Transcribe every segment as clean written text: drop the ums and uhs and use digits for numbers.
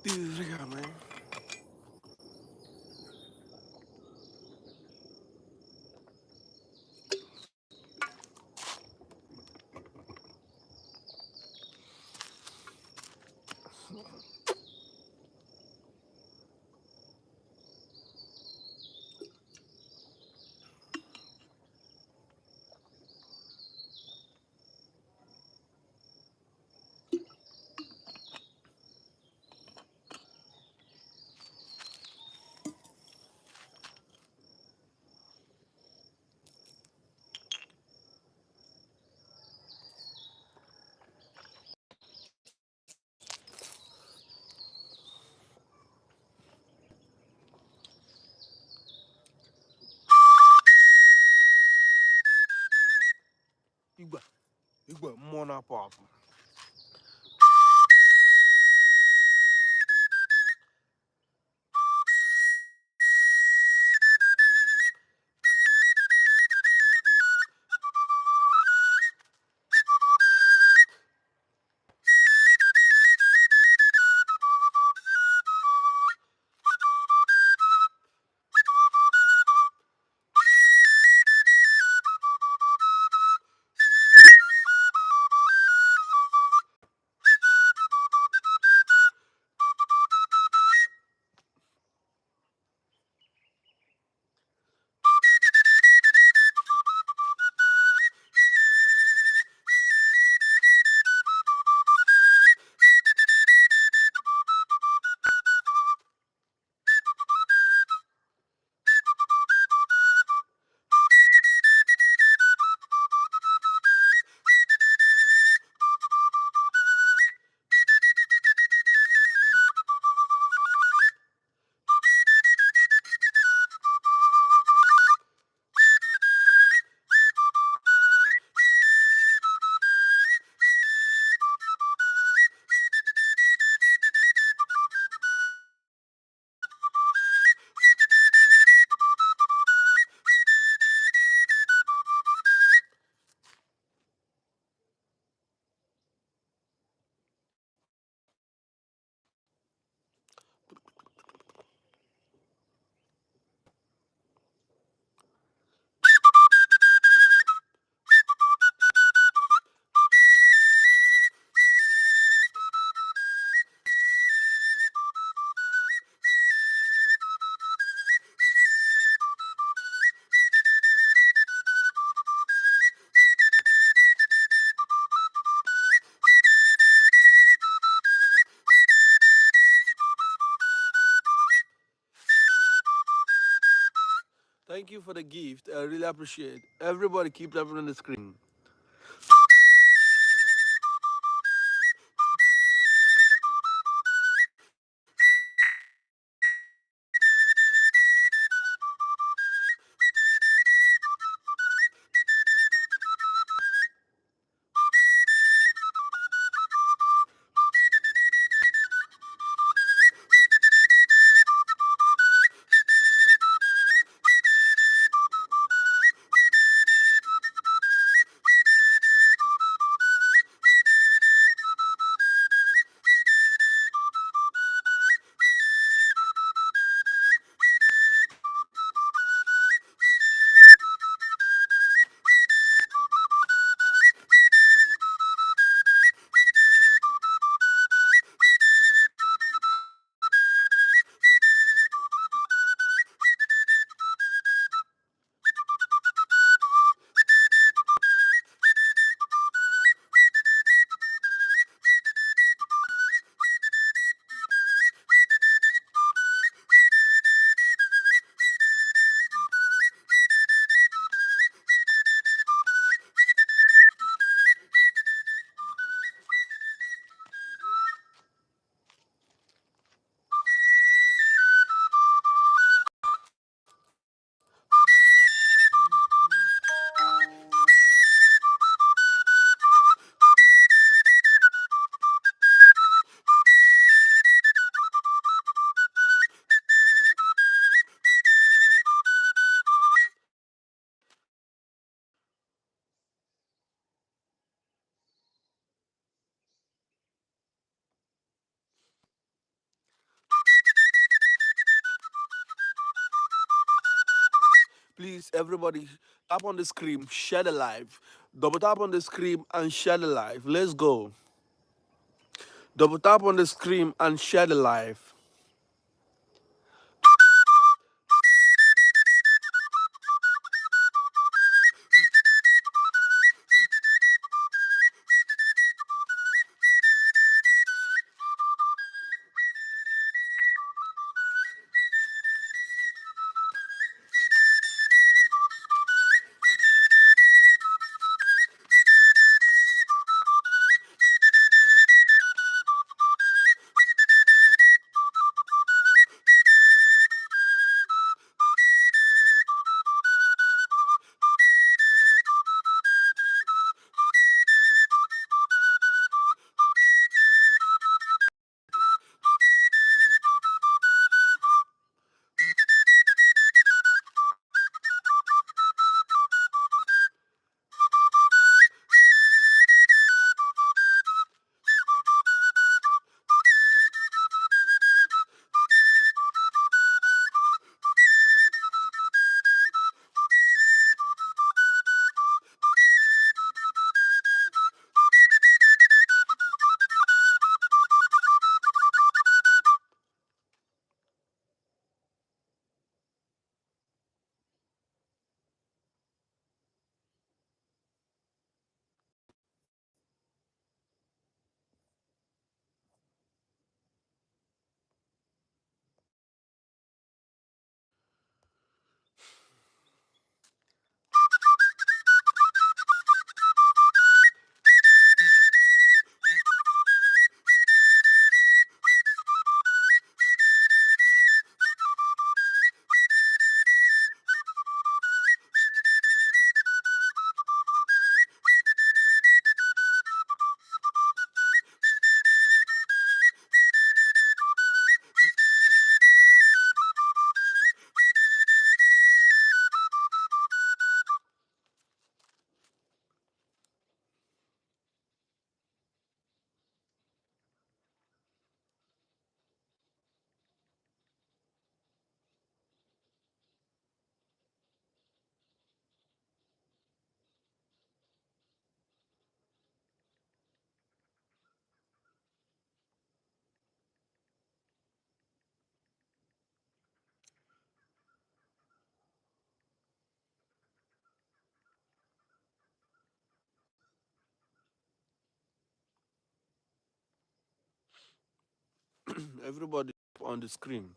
Desligar, man. Igba, Igba, mona pop. Thank you for the gift. I really appreciate. Everybody keep tapping on the screen. Please, everybody, tap on the screen, share the live. Double tap on the screen and share the live. Let's go. Double tap on the screen and share the live. Everybody on the screen.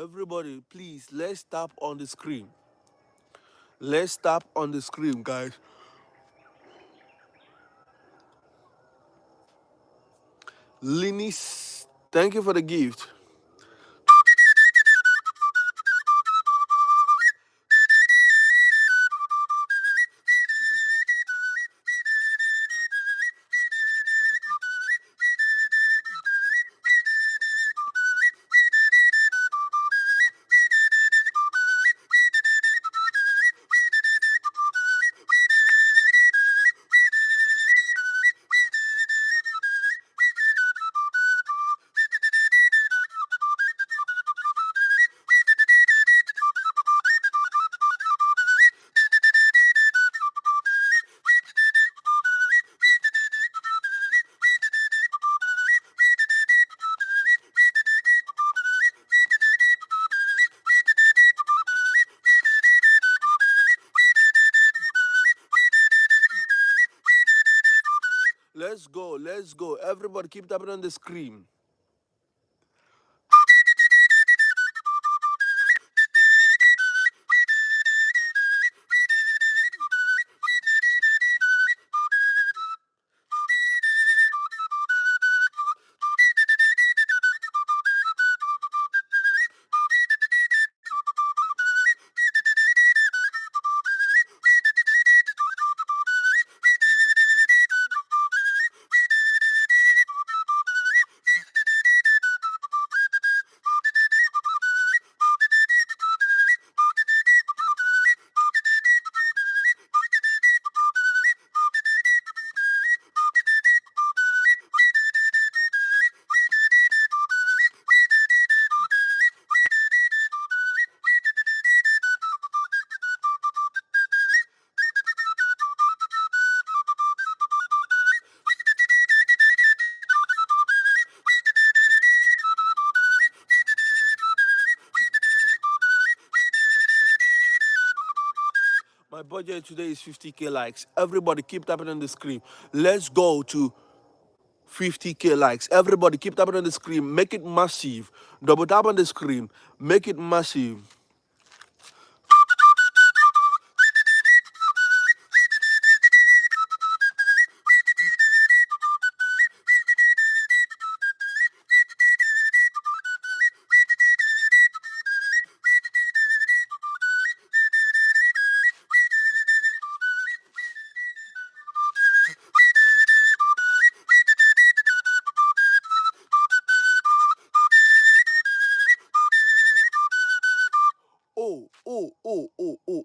Everybody, please, let's tap on the screen. Let's tap on the screen, guys. Linis, thank you for the gift. Let's go. Let's go. Everybody keep tapping on the screen. My budget today is 50K likes. Everybody keep tapping on the screen. Let's go to 50K likes. Everybody keep tapping on the screen. Make it massive. Double tap on the screen. Make it massive.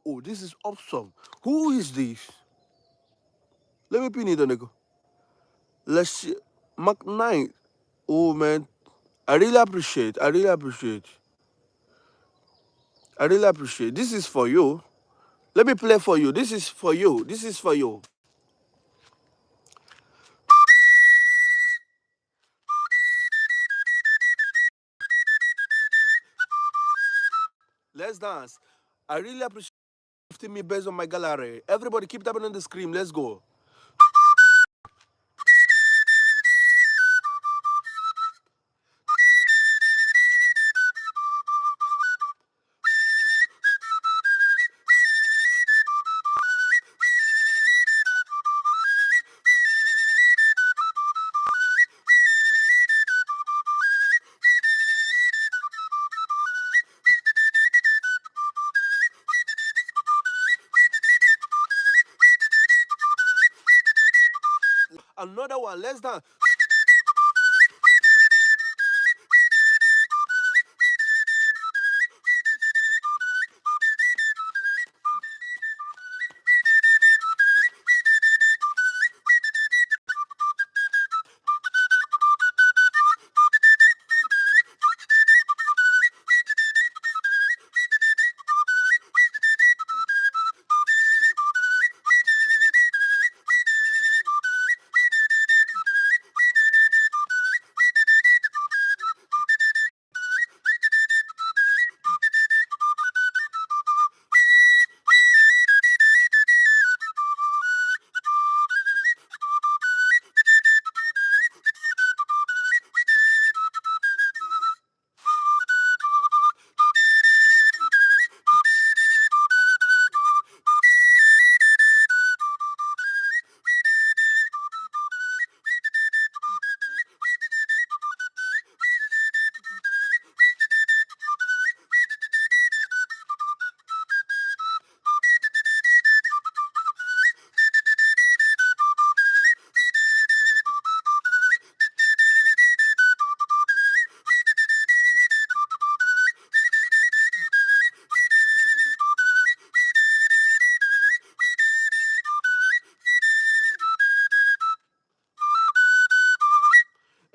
Oh. This is awesome. Who is this? Let me pin it on the. Let's see. Mark 9. Oh, man. I really appreciate. I really appreciate. I really appreciate. This is for you. Let me play for you. This is for you. This is for you. Let's dance. I really appreciate me based on my gallery. Everybody keep tapping on the screen. Let's go. Another one. Let's dance.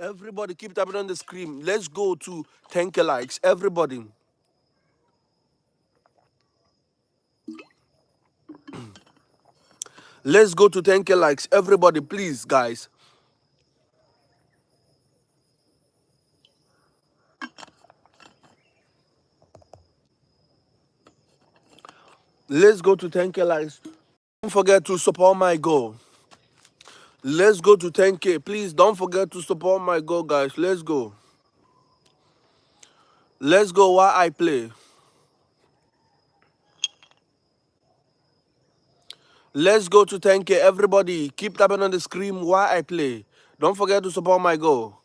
Everybody keep tapping on the screen. Let's go to 10K likes. Everybody. Let's go to 10K likes. Everybody, please, guys. Let's go to 10K likes. Don't forget to support my goal. Let's go to 10K. Please don't forget to support my goal, guys. Let's go. Let's go while I play. Let's go to 10K. Everybody, keep tapping on the screen while I play. Don't forget to support my goal.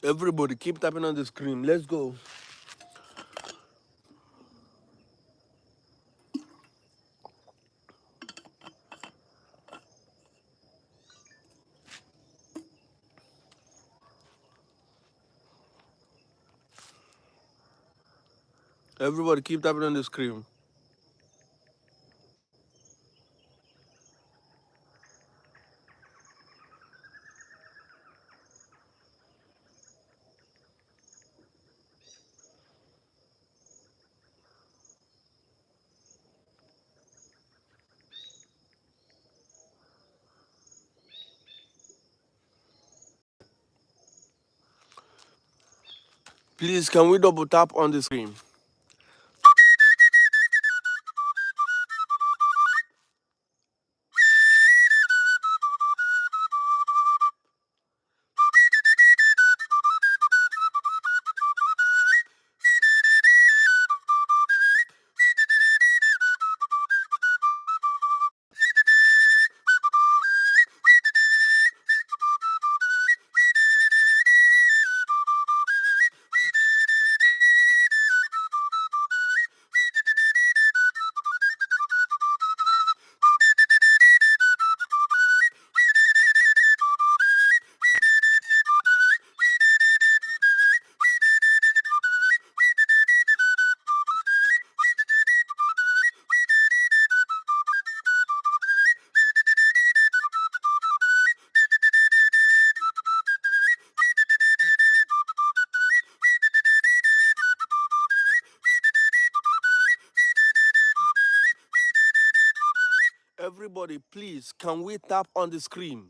Everybody, keep tapping on the screen. Let's go. Everybody, keep tapping on the screen. Please, can we double tap on the screen? Everybody, please, can we tap on the screen?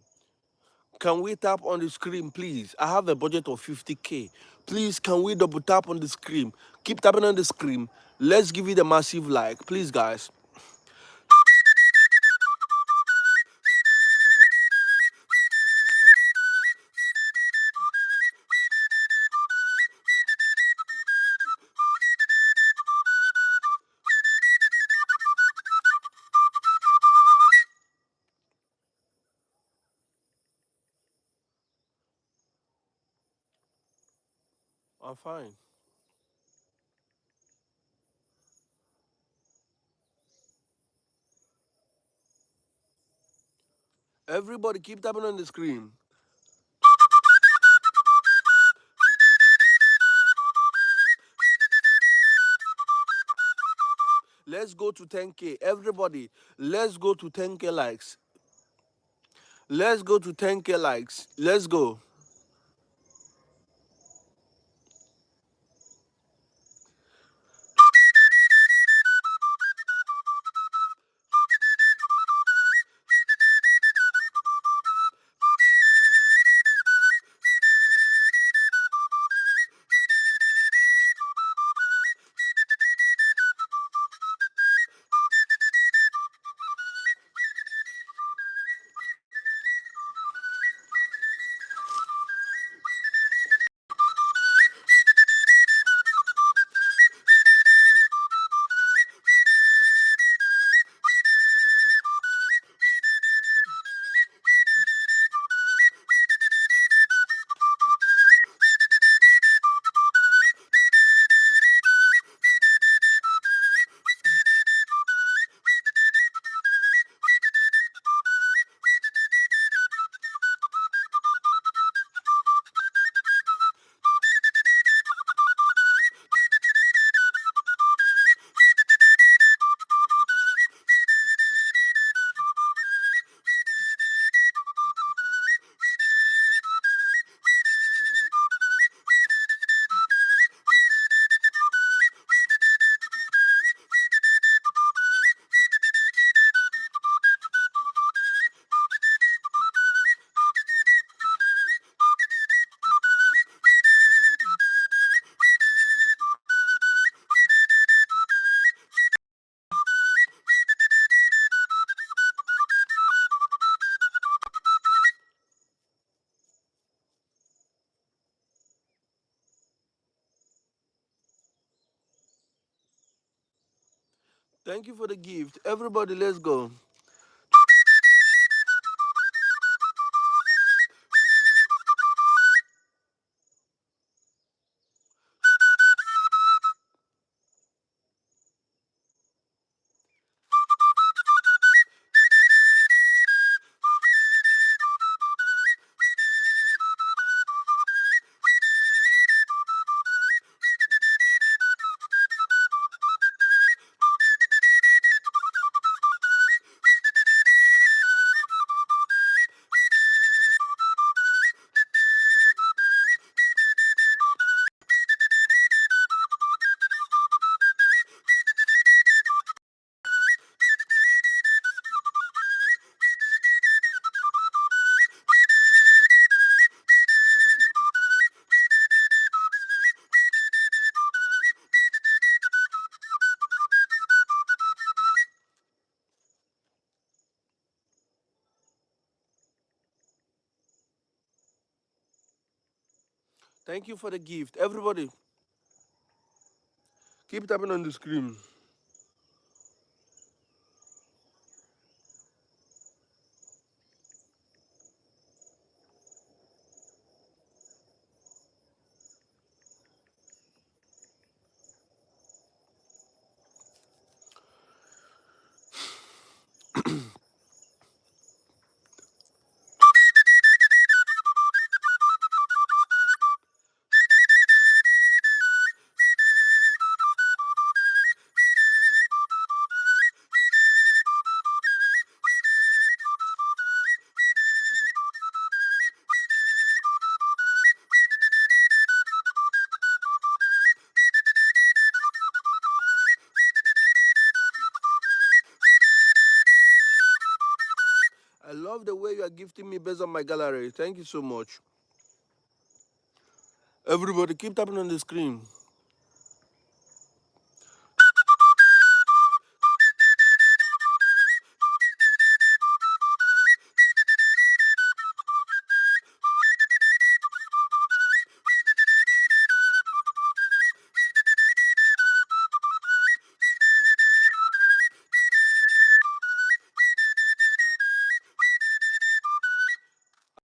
Can we tap on the screen, please? I have a budget of 50K. Please, can we double tap on the screen? Keep tapping on the screen. Let's give it a massive like, please, guys. I'm fine. Everybody, keep tapping on the screen. Let's go to 10K. Everybody, let's go to 10K likes. Let's go to 10K likes. Let's go. Thank you for the gift. Everybody, let's go. Thank you for the gift. Everybody, keep tapping on the screen. love the way you are gifting me based on my gallery. Thank you so much. Everybody, keep tapping on the screen.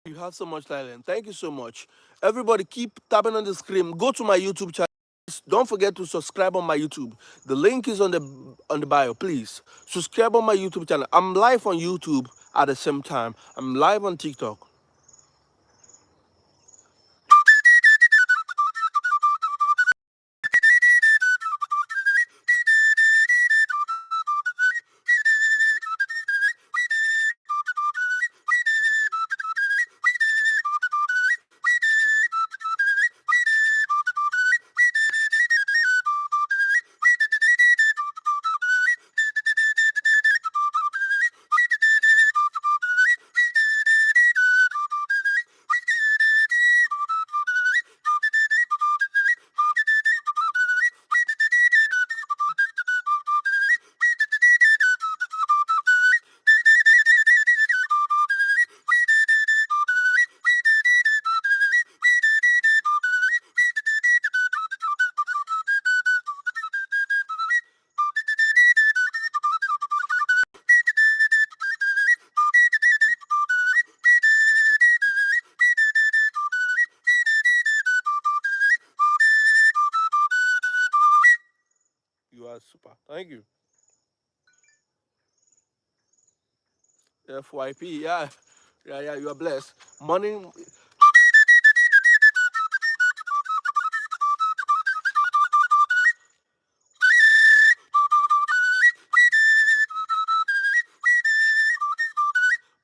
You have so much talent. Thank you so much. Everybody, keep tapping on the screen. Go to my YouTube channel. Don't forget to subscribe on my YouTube. The link is on the bio. Please subscribe on my YouTube channel. I'm live on YouTube at the same time. I'm live on TikTok. You are super. Thank you. FYP. Yeah. Yeah, yeah. You are blessed. Money.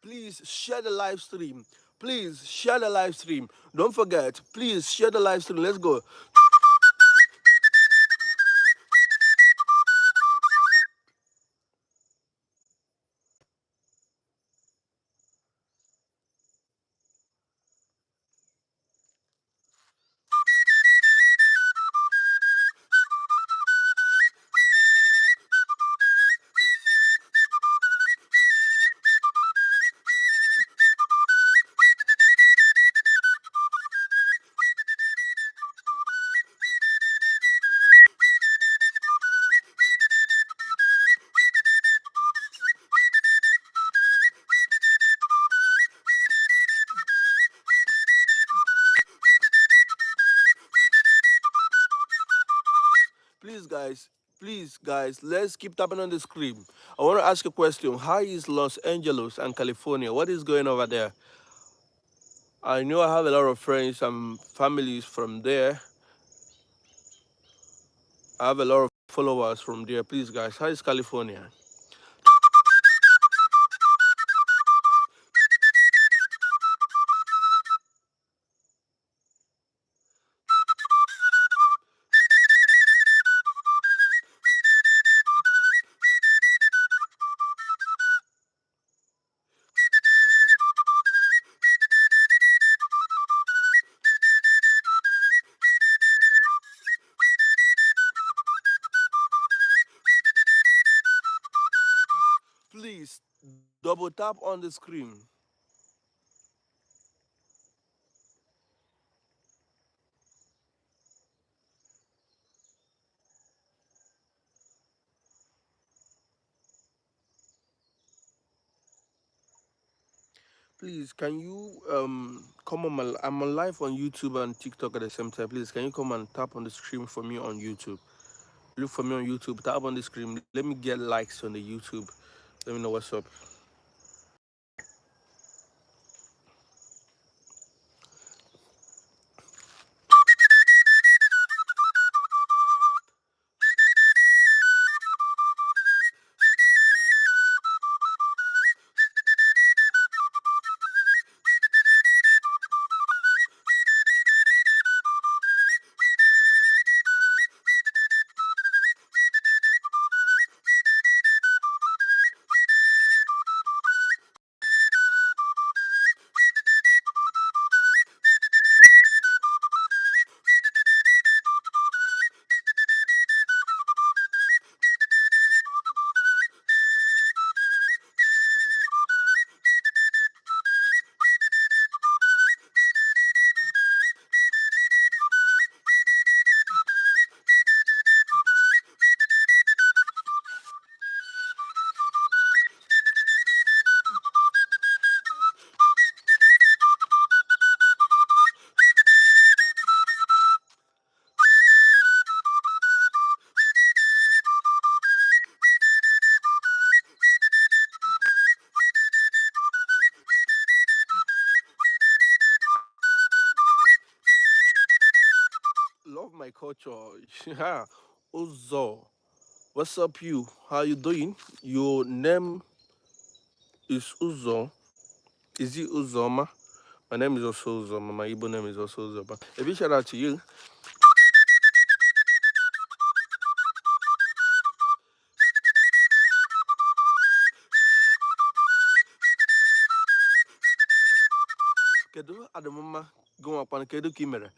Please share the live stream. Please share the live stream. Don't forget. Please share the live stream. Let's go. Please, guys, let's keep tapping on the screen. I want to ask a question. How is Los Angeles and California? What is going over there? I know I have a lot of friends and families from there. I have a lot of followers from there. Please, guys, how is California? Please, double tap on the screen. Please, can you come on my? I'm on live on YouTube and TikTok at the same time. Please, can you come and tap on the screen for me on YouTube? Look for me on YouTube. Tap on the screen. Let me get likes on the YouTube. Let me know what's up. culture. Yeah. Uzo. What's up, you? How you doing? Your name is Uzo. Is it Uzoma? My name is also Uzoma. My Igbo name is also Uzoma. A big shout out to you. Kedu adamama go up on Kedu Kimera.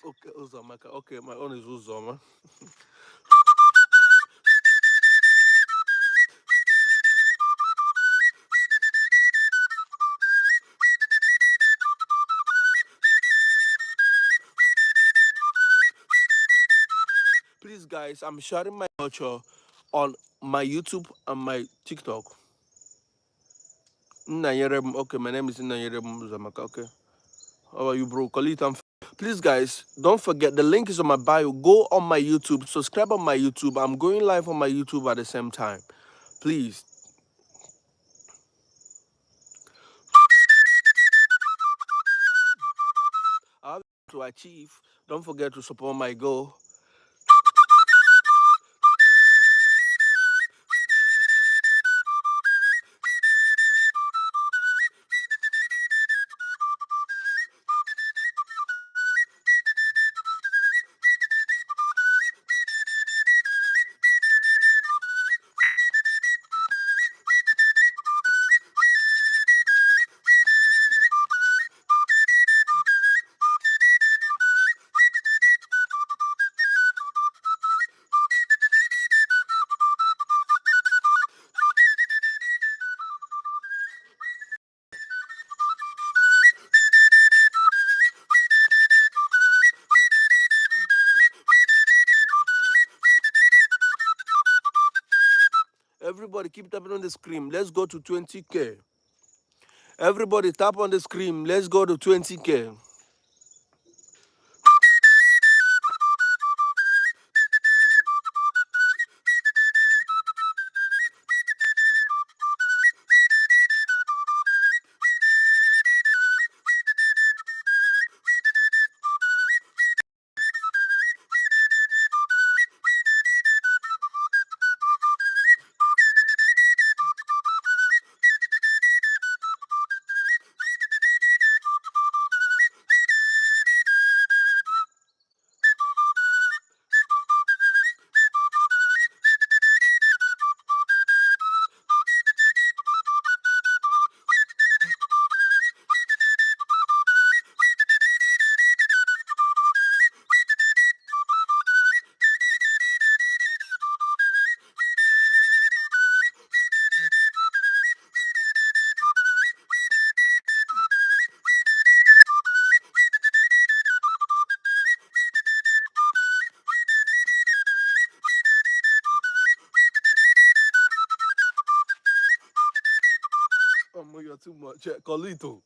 Okay, Uzoma. Okay, my own is Uzoma. Please, guys, I'm sharing my culture on my YouTube and my TikTok. Nayerem. Okay, my name is Nayerem Uzamaka. Okay. How are you, bro? Kalita. Please, guys, don't forget the link is on my bio. Go on my YouTube, subscribe on my YouTube. I'm going live on my YouTube at the same time. Please. I have to achieve. Don't forget to support my goal. Everybody keep tapping on the screen. Let's go to 20K. Everybody tap on the screen. Let's go to 20K. Oh, you're too much. Colito.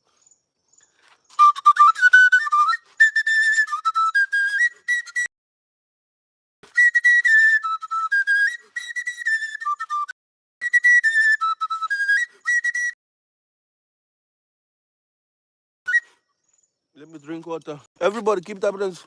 Let me drink water. Everybody keep tapping on.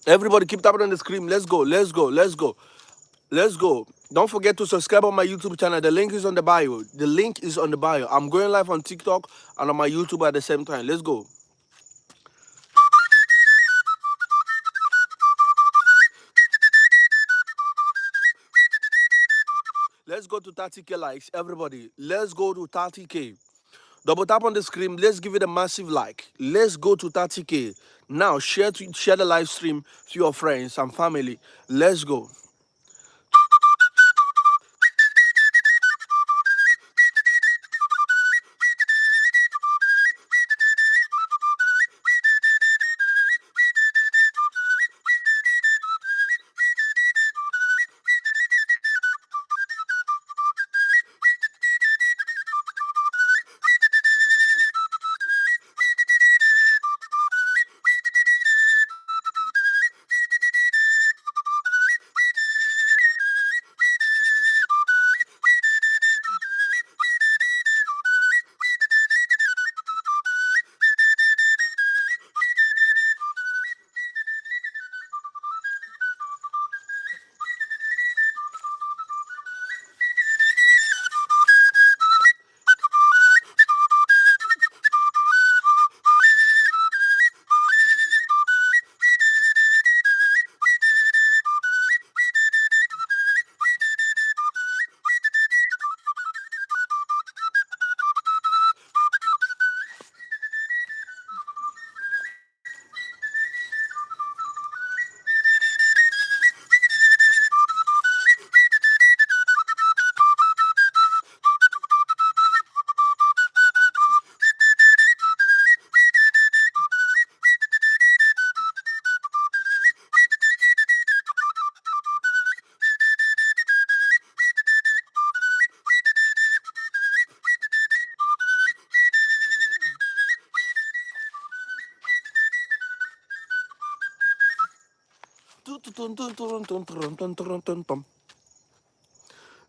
Everybody keep tapping on the screen. Let's go. Let's go. Let's go. Let's go. Don't forget to subscribe on my YouTube channel. The link is on the bio. The link is on the bio. I'm going live on TikTok and on my YouTube at the same time. Let's go. Let's go to 30K likes. Everybody, let's go to 30K. Double tap on the screen. Let's give it a massive like. Let's go to 30K. Now, share the live stream to your friends and family. Let's go.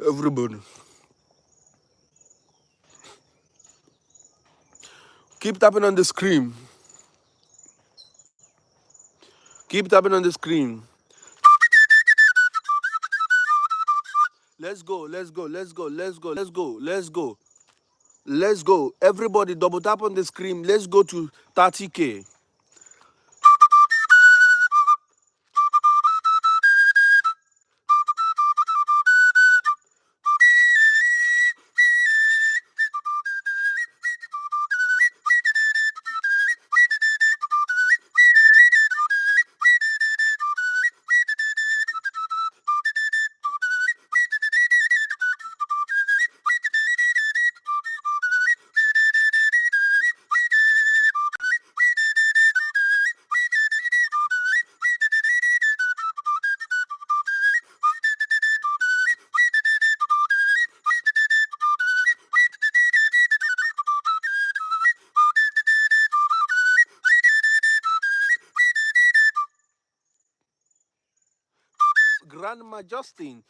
Everybody, keep tapping on the screen. Keep tapping on the screen. Let's go, let's go, let's go, let's go, let's go, let's go. Let's go. Everybody double tap on the screen. Let's go to 30K. Grandma Justin.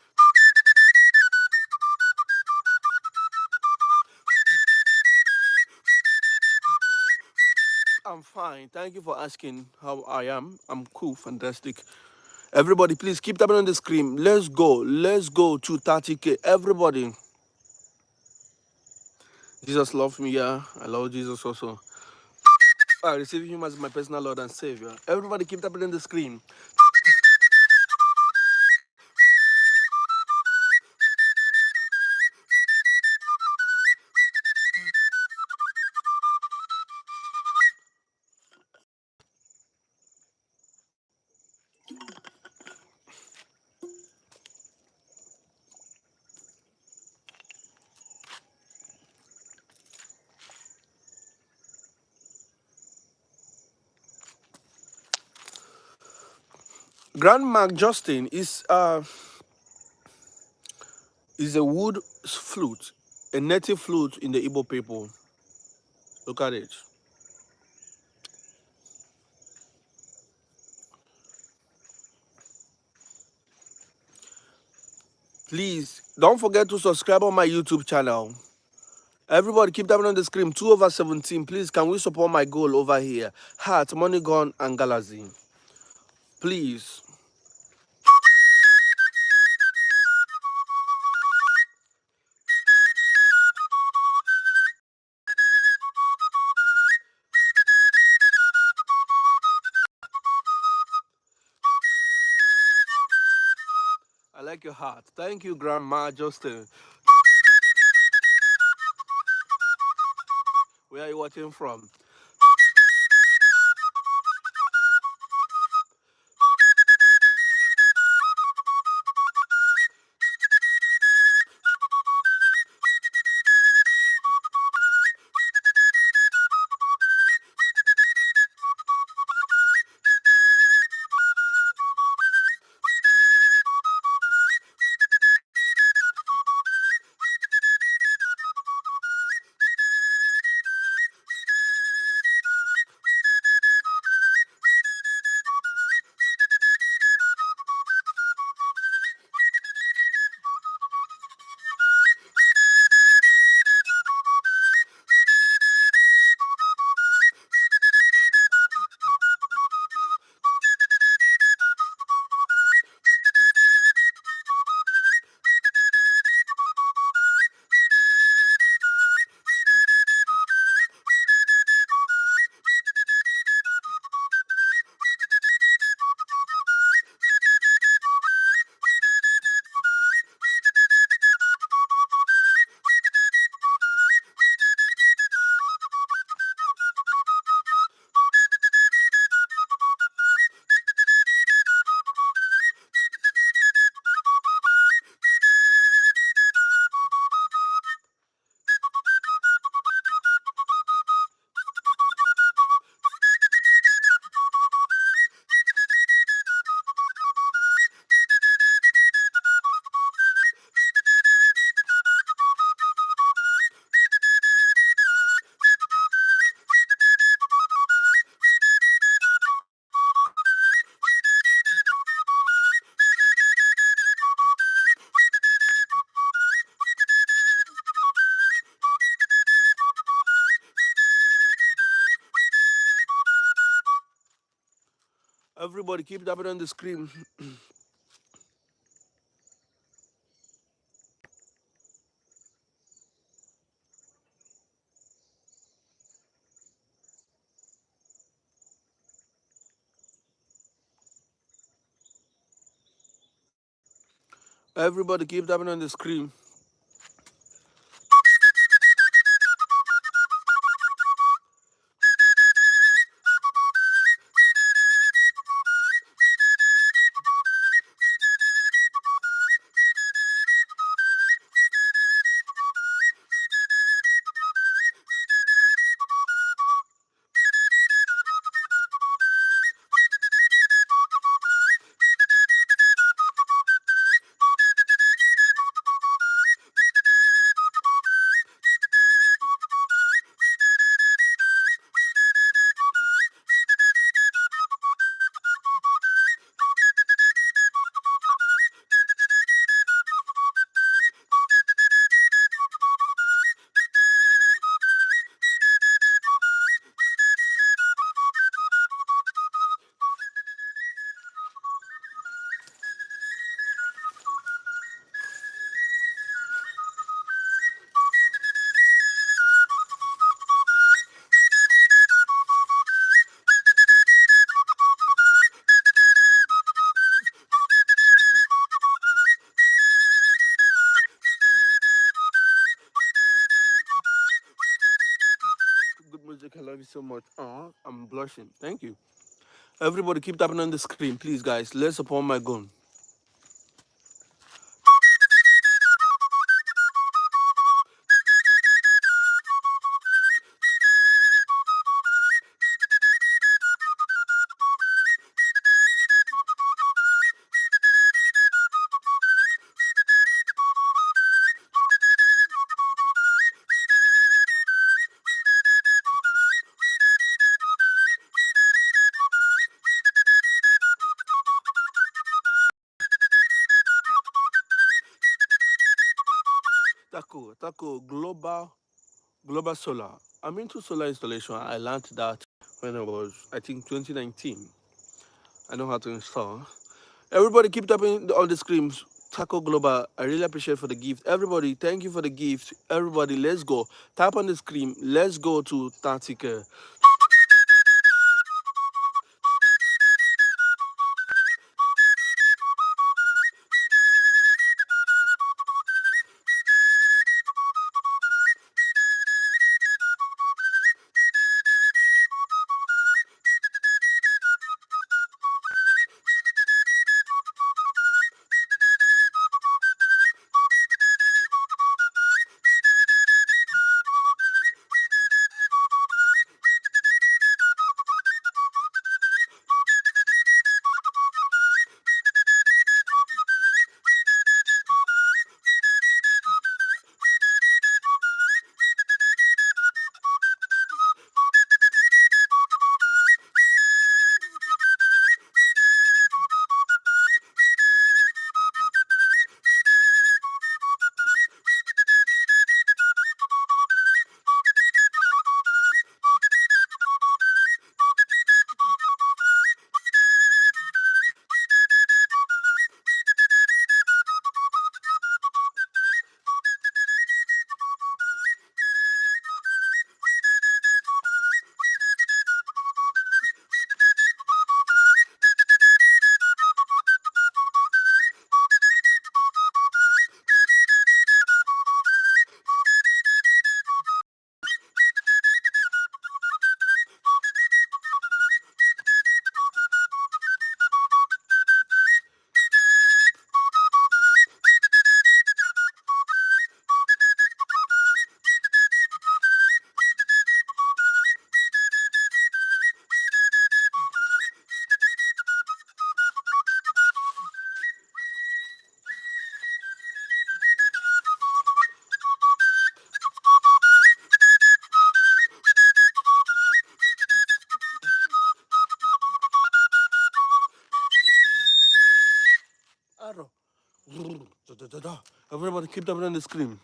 I'm fine. Thank you for asking how I am. I'm cool, fantastic. Everybody, please keep tapping on the screen. Let's go. Let's go to 30K. Everybody. Jesus loves me, yeah. I love Jesus also. I receive him as my personal Lord and Savior. Everybody keep tapping on the screen. Grandma Justin is a wood flute, a native flute in the Igbo people. Look at it. Please don't forget to subscribe on my YouTube channel. Everybody keep tapping on the screen. 2/17. Please, can we support my goal over here? Heart, Money Gun, and Galaxy. Please. I like your heart. Thank you, Grandma Justin. Where are you watching from? Everybody keep tapping on the screen. Everybody keep tapping on the screen. Good music. I love you so much. I'm blushing. Thank you. Everybody keep tapping on the screen, please, guys. Let's support my gun. Taco, global solar. I'm into solar installation. I learned that when I was, I think, 2019. I know how to install. Everybody keep tapping on the screens. Taco Global, I really appreciate for the gift. Everybody, thank you for the gift. Everybody, let's go. Tap on the screen. Let's go to 30K. Arrow. Everybody keep tapping on the screen.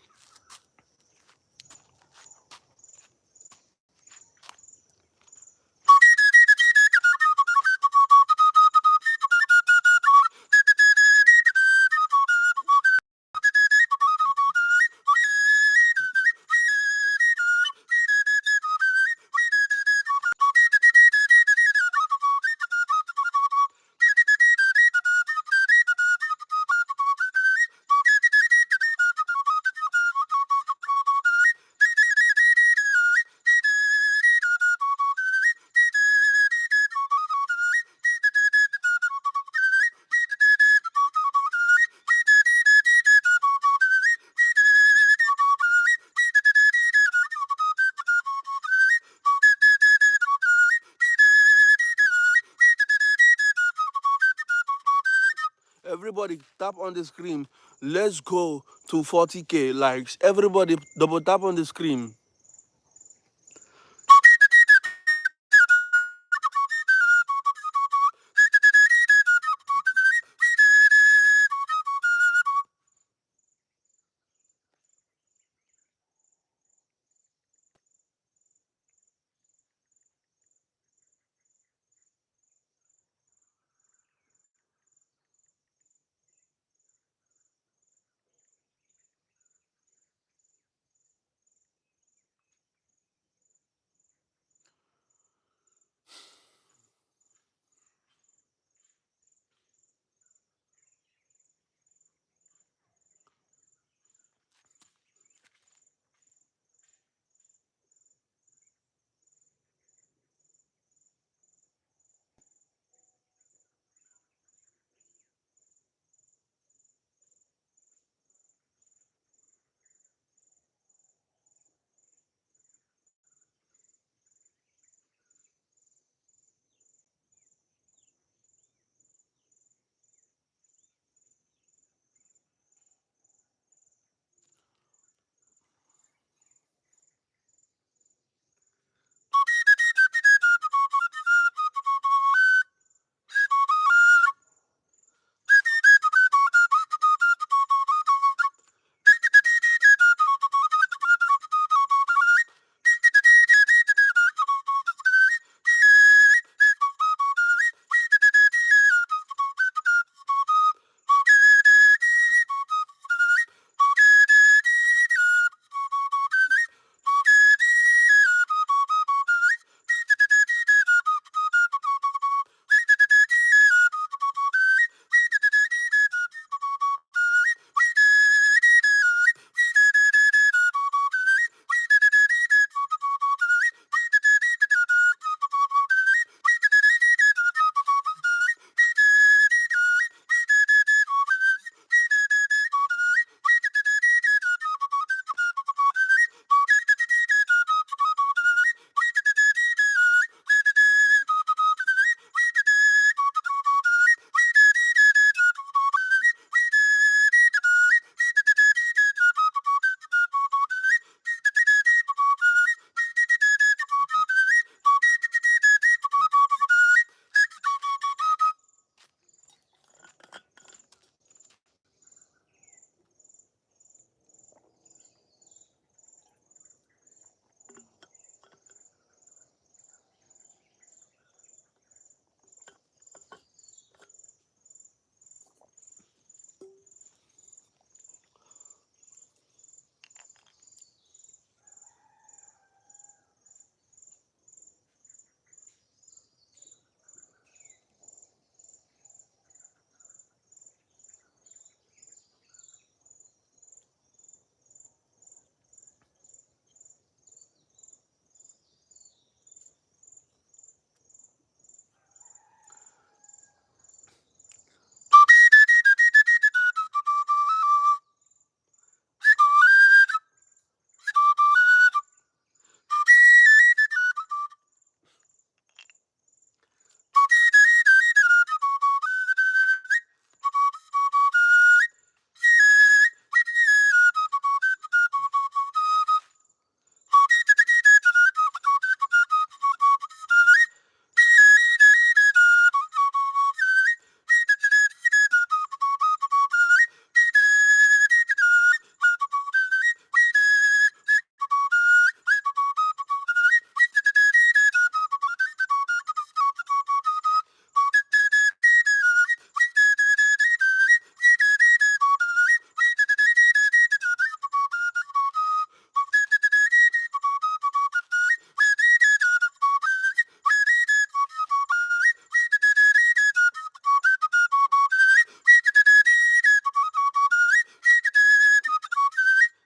Everybody tap on the screen. Let's go to 40K likes. Everybody double tap on the screen.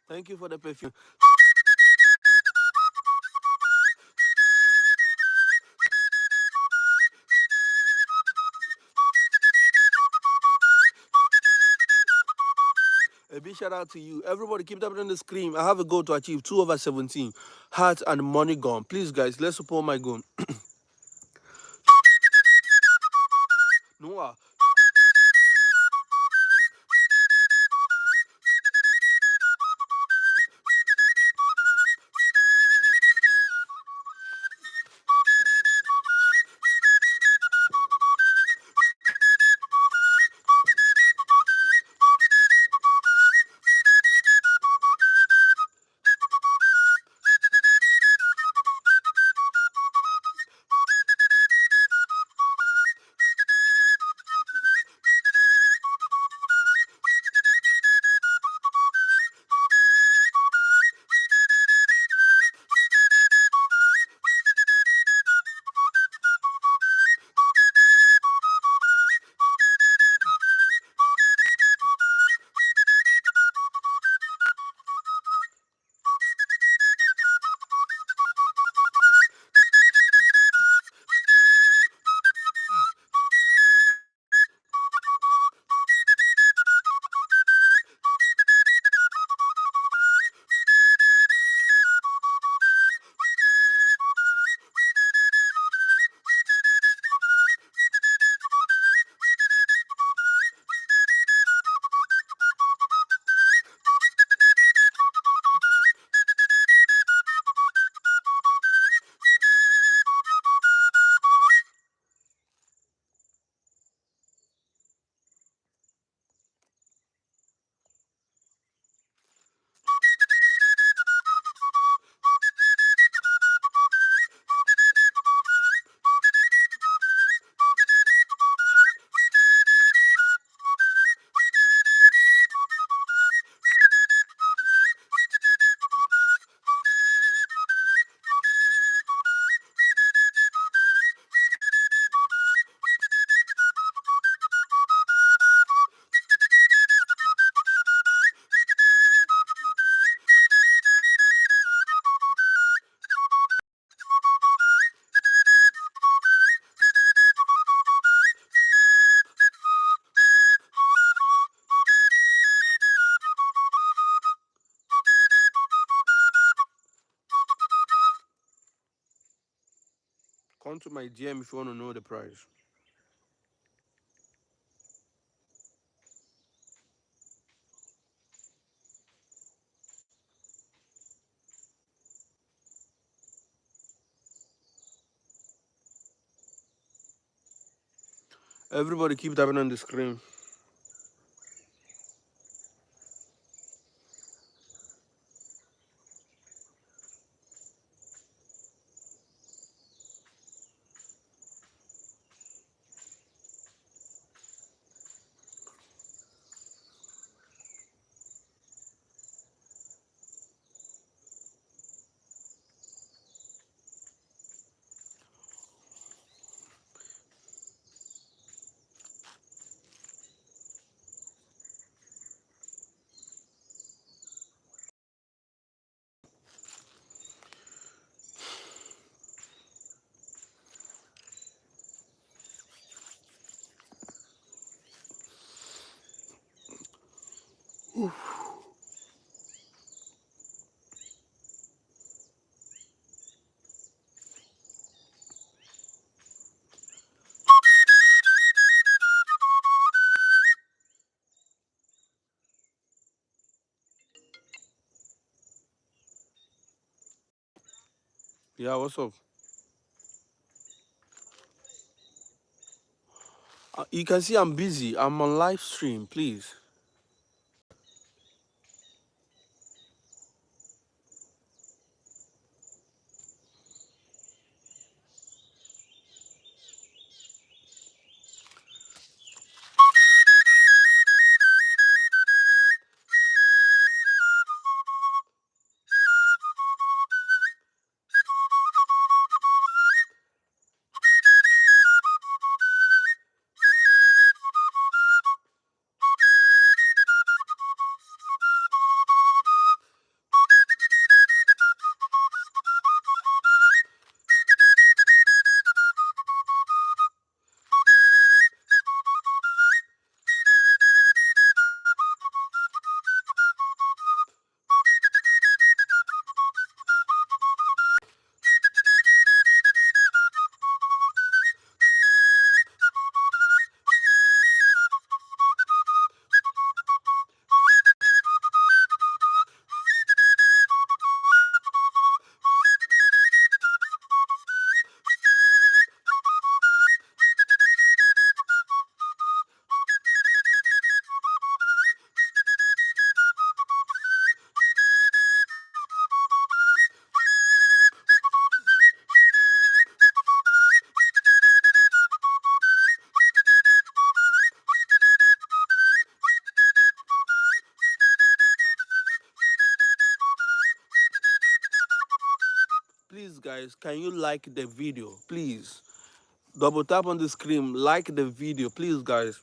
Thank you for the perfume. A big shout out to you. Everybody keep tapping on the screen. I have a goal to achieve 2/17. Heart and money gone. Please, guys, let's support my goal. Noah. onto my DM if you want to know the price. Everybody keep tapping on the screen. Yeah, what's up? You can see I'm busy. I'm on live stream, please. Please, guys, can you like the video? Please. Double tap on the screen, like the video, please, guys.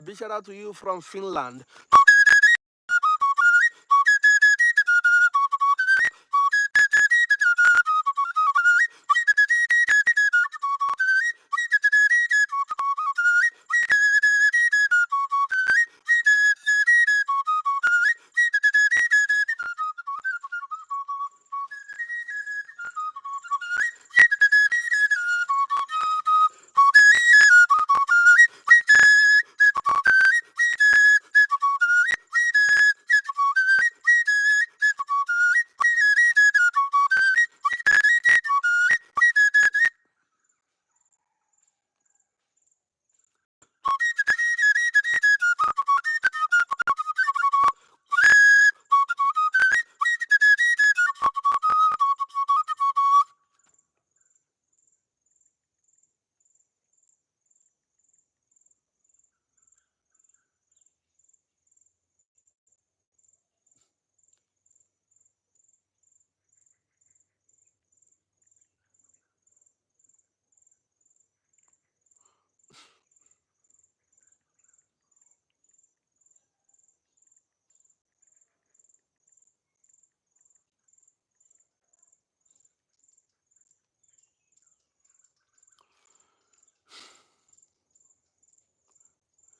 big shout out to you from Finland.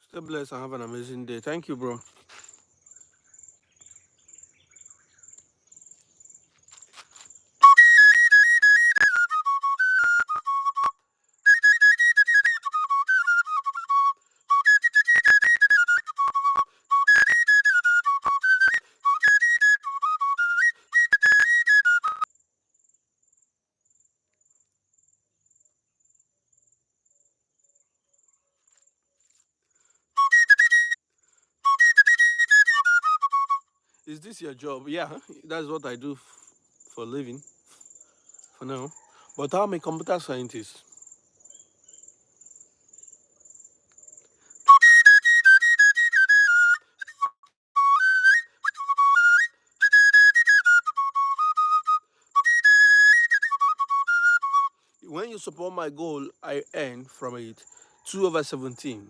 Stay blessed and have an amazing day. Thank you, bro. Is this your job? Yeah, that's what I do for a living for now. But I'm a computer scientist. When you support my goal, I earn from it 2/17.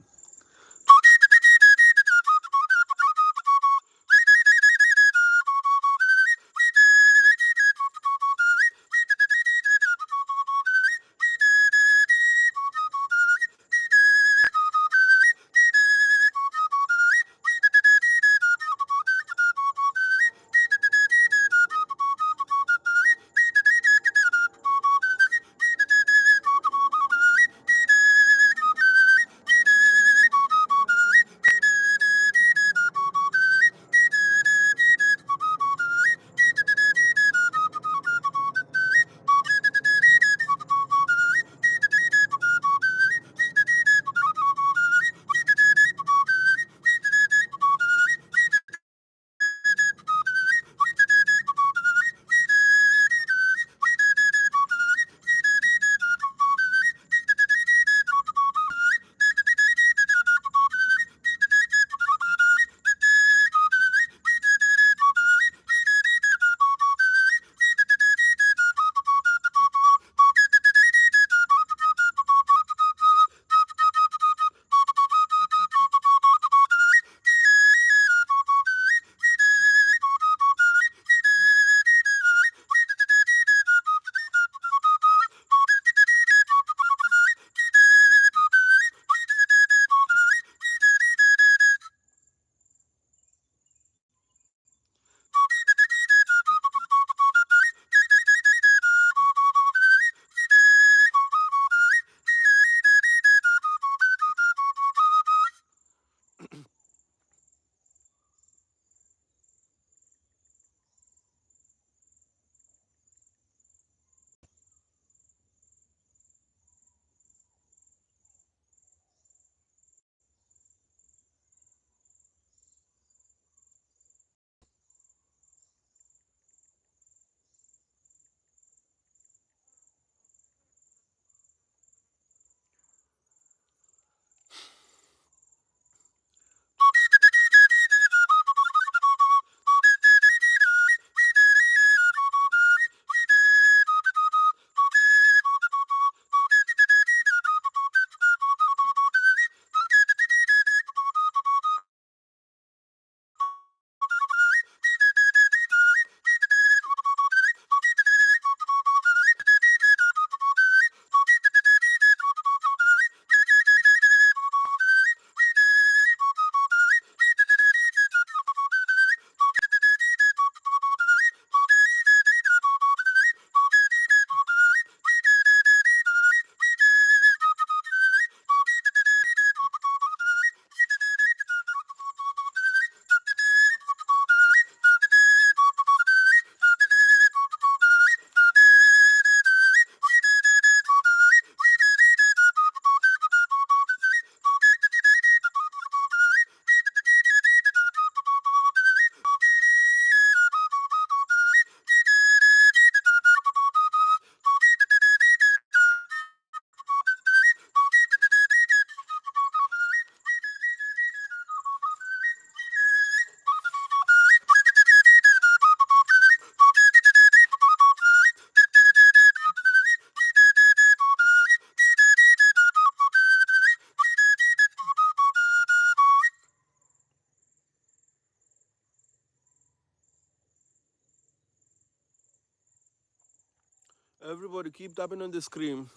Everybody keep tapping on the screen.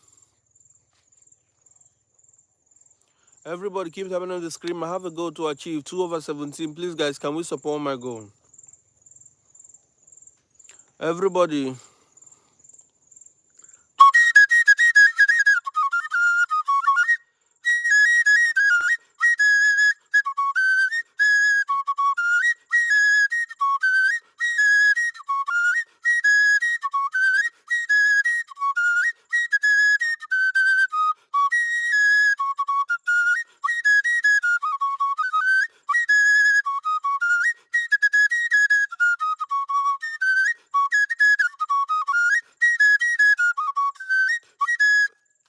Everybody keep tapping on the screen. I have a goal to achieve 2/17. Please, guys, can we support my goal? Everybody.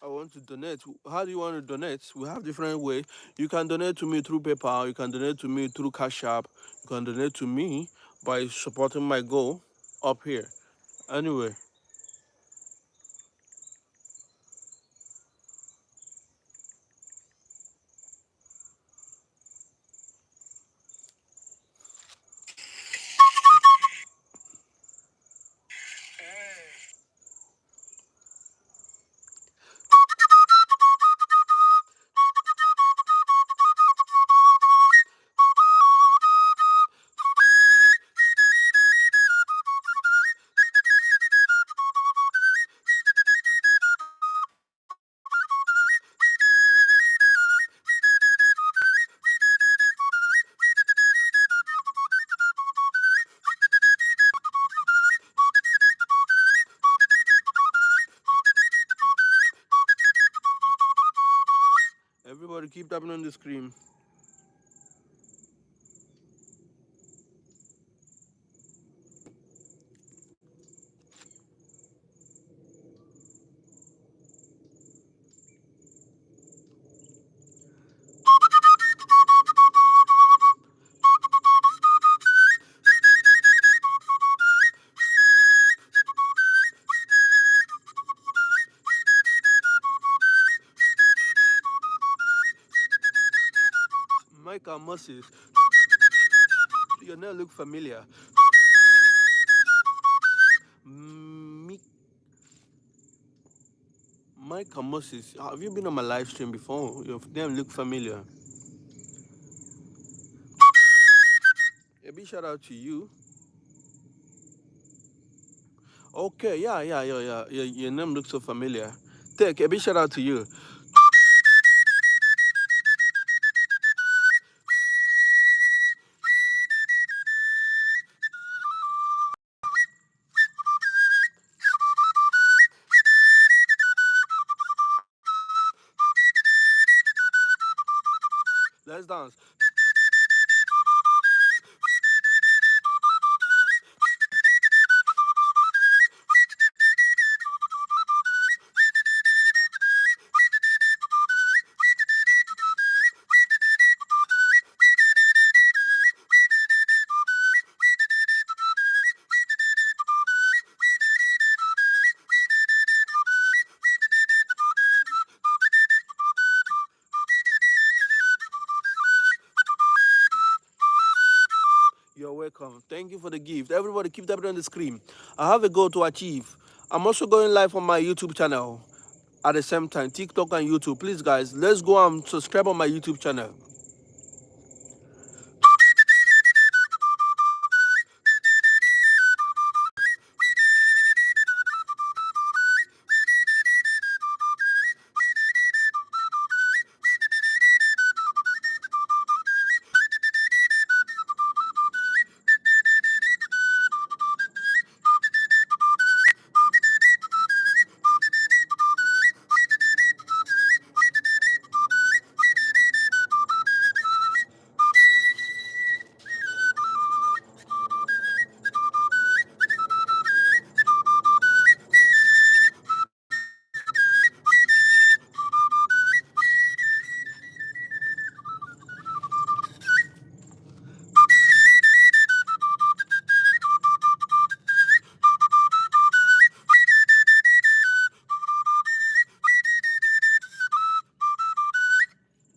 I want to donate. How do you want to donate? We have different way. You can donate to me through PayPal. You can donate to me through Cash App. You can donate to me by supporting my goal up here. Anyway, everybody keep tapping on the screen. Michael Moses, your name look familiar. Mi- Michael Moses, have you been on my live stream before? Your name look familiar. A big shout out to you. Okay, yeah. Your name looks so familiar. Take a big shout out to you. Let's dance. You're welcome. Thank you for the gift. Everybody keep tapping on the screen. I have a goal to achieve. I'm also going live on my YouTube channel at the same time, TikTok and YouTube. Please, guys, let's go and subscribe on my YouTube channel.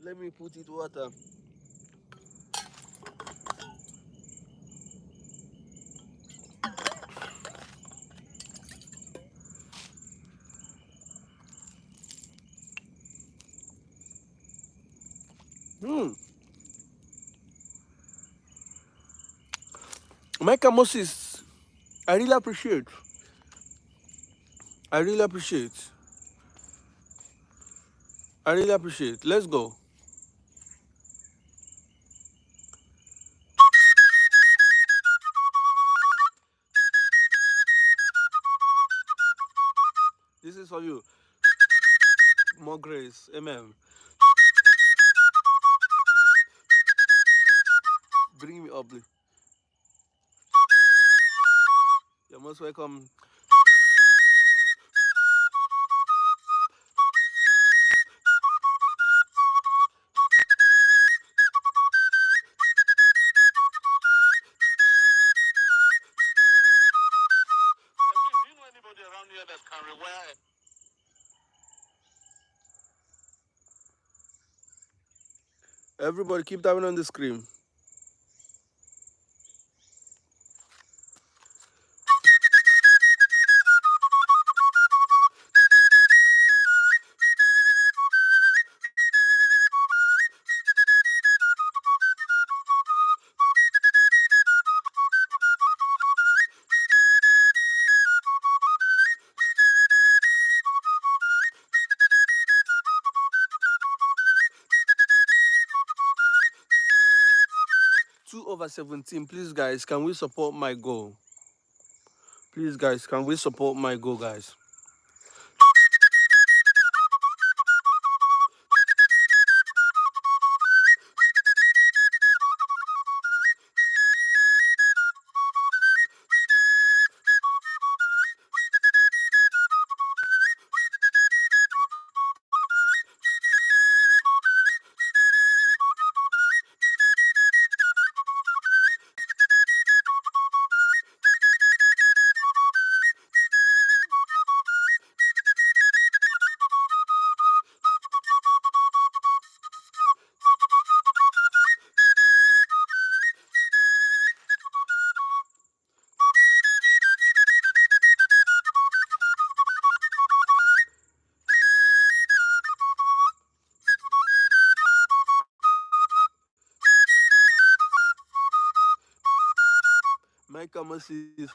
Let me put it water. Hmm. Micah Moses, I really appreciate. I really appreciate. I really appreciate. Let's go. This is for you. More grace. Amen. Bring me up, please. You're most welcome. Do you know anybody around here that can rewire? Everybody keep tapping on the screen. Two over 17. Please, guys, can we support my goal? Please, guys, can we support my goal, guys? Micah Moses.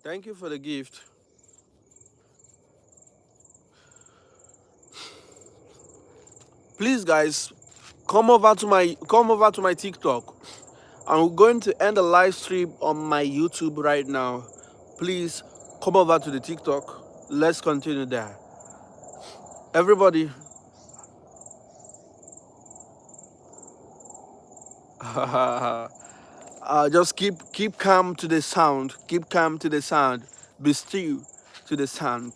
Thank you for the gift. Please, guys, come over to my TikTok. I'm going to end the live stream on my YouTube right now. Please come over to the TikTok. Let's continue there. Everybody, just keep calm to the sound. Keep calm to the sound. Be still to the sound.